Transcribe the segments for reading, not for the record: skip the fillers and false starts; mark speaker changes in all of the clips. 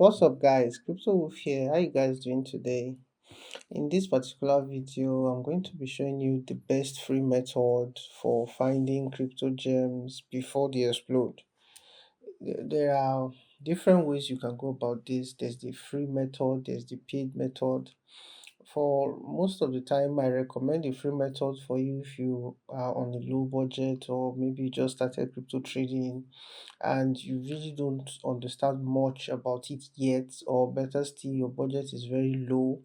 Speaker 1: What's up, guys? Crypto Wolf here. How you guys doing today? In this particular video, I'm going to be showing you the best free method for finding crypto gems before they explode. There are different ways you can go about this. There's the free method, there's the paid method. For most of the time, I recommend the free method for you if you are on a low budget or maybe you just started crypto trading and you really don't understand much about it yet, or better still, your budget is very low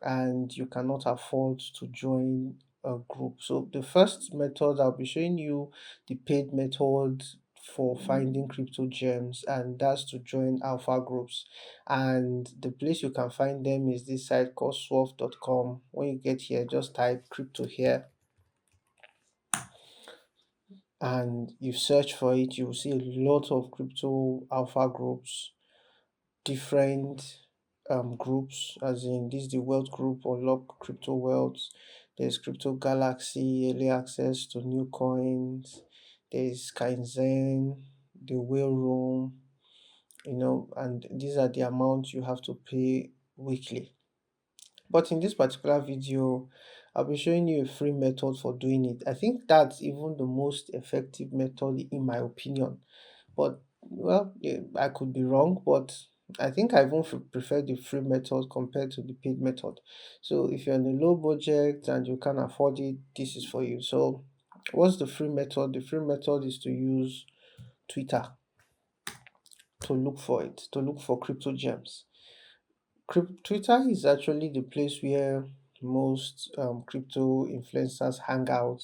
Speaker 1: and you cannot afford to join a group. So the first method I'll be showing you, the paid method for finding crypto gems, and that's to join alpha groups. And the place you can find them is this site called swerve.com. When you get here, just type crypto here and you search for it. You will see a lot of crypto alpha groups, different groups, as in this is the wealth group, unlock crypto wealth. There's crypto galaxy, early access to new coins. There's Kaizen, the whale room, and these are the amounts you have to pay weekly. But in this particular video, I'll be showing you a free method for doing it. I think that's even the most effective method in my opinion. But well, yeah, I could be wrong, but I think I even prefer the free method compared to the paid method. So if you're on a low budget and you can't afford it, this is for you. So what's the free method? The free method is to use Twitter to look for it, to look for crypto gems. Twitter is actually the place where most crypto influencers hang out,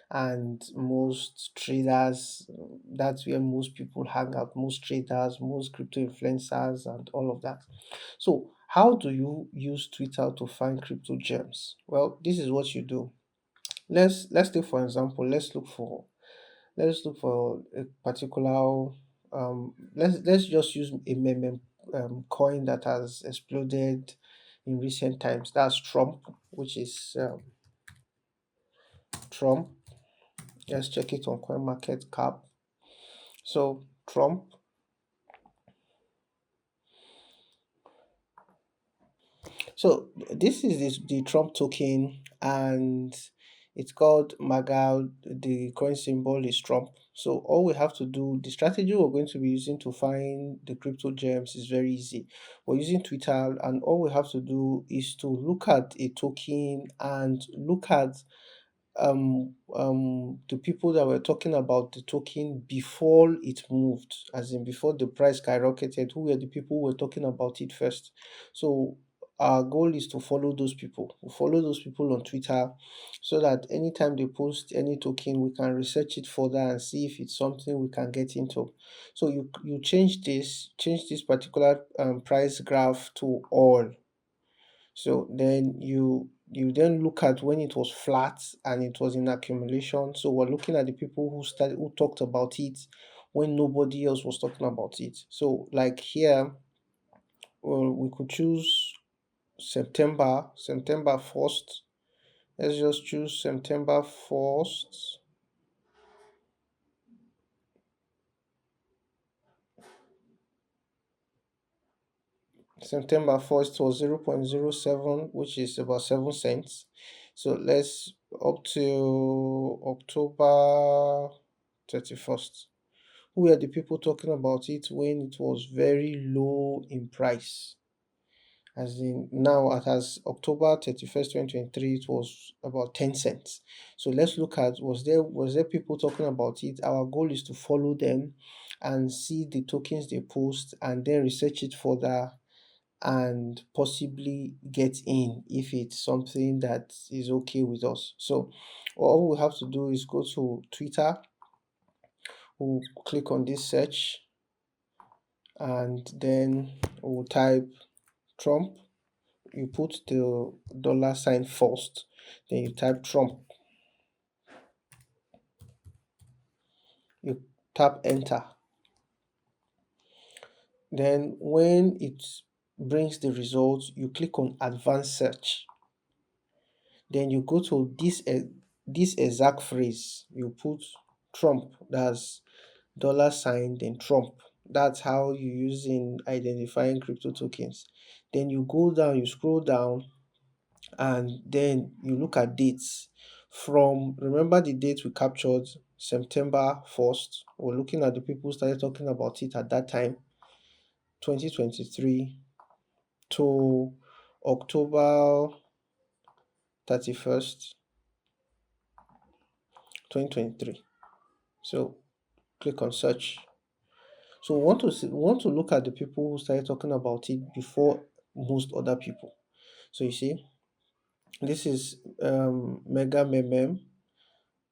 Speaker 1: and most traders. That's where most people hang out. Most traders, most crypto influencers, and all of that. So, how do you use Twitter to find crypto gems? Well, this is what you do. Let's take for example. Let's look for a particular let's just use a meme coin that has exploded in recent times. That's Trump, which is Trump. Let's check it on coin market cap. So Trump. So this is the Trump token, and it's called MAGA. The coin symbol is Trump. So all we have to do, the strategy we're going to be using to find the crypto gems is very easy. We're using Twitter, and all we have to do is to look at a token and look at the people that were talking about the token before it moved, as in before the price skyrocketed. Who were the people who were talking about it first? So our goal is to follow those people. We follow those people on Twitter so that anytime they post any token, we can research it further and see if it's something we can get into. So you change this particular price graph to all. So then you then look at when it was flat and it was in accumulation. So we're looking at the people who talked about it when nobody else was talking about it. So like here, well, we could choose September 1st. Let's just choose September 1st. September 1st was 0.07, which is about 7 cents. So let's up to October 31st. Who were the people talking about it when it was very low in price? As in now, as October 31st, 2023, it was about 10 cents. So let's look at, was there people talking about it? Our goal is to follow them and see the tokens they post and then research it further and possibly get in if it's something that is okay with us. So all we have to do is go to Twitter. We'll click on this search and then we'll type Trump. You put the dollar sign first, then you type Trump. You tap enter. Then when it brings the results, you click on advanced search. Then you go to this exact phrase. You put Trump, that's dollar sign, then Trump. That's how you use in identifying crypto tokens. Then you go down, you scroll down, and then you look at dates. From, remember the date we captured, September 1st. We're looking at the people who started talking about it at that time, 2023 to October 31st, 2023. So click on search. So we want to see, we want to look at the people who started talking about it before most other people. So you see, this is Mega Meme.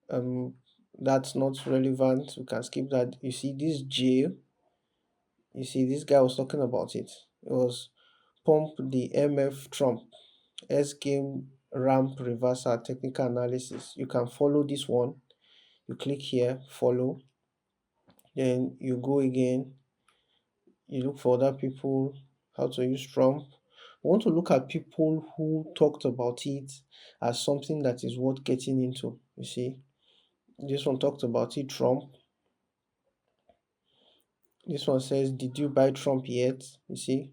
Speaker 1: Um, that's not relevant. We can skip that. You see this J. You see this guy was talking about it. It was pump the MF Trump S game ramp reversal technical analysis. You can follow this one. You click here, follow. Then you go again. You look for other people, how to use Trump. We want to look at people who talked about it as something that is worth getting into. You see, this one talked about it, Trump. This one says, did you buy Trump yet? You see,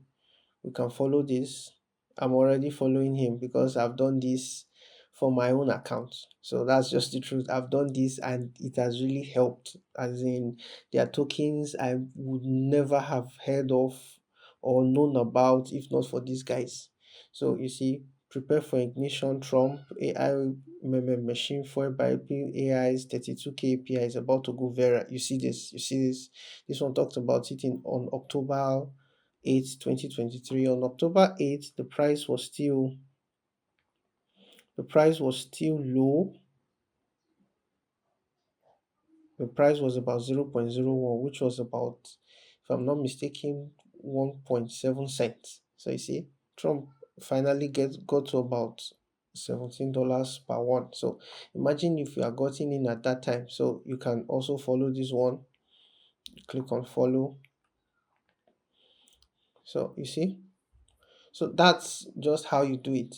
Speaker 1: we can follow this. I'm already following him because I've done this for my own account. So that's just the truth. I've done this and it has really helped. As in, there are tokens I would never have heard of or known about if not for these guys. So you see, prepare for ignition. Trump AI machine for by AI's 32K API is about to go viral. You see this. You see this. This one talked about it in on October 8th, 2023. On October 8th, the price was still low. The price was about 0.01, which was about, if I'm not mistaken, 1.7 cents. So you see, Trump finally got to about $17 per one. So imagine if you are gotten in at that time. So you can also follow this one. Click on follow. So you see, so that's just how you do it.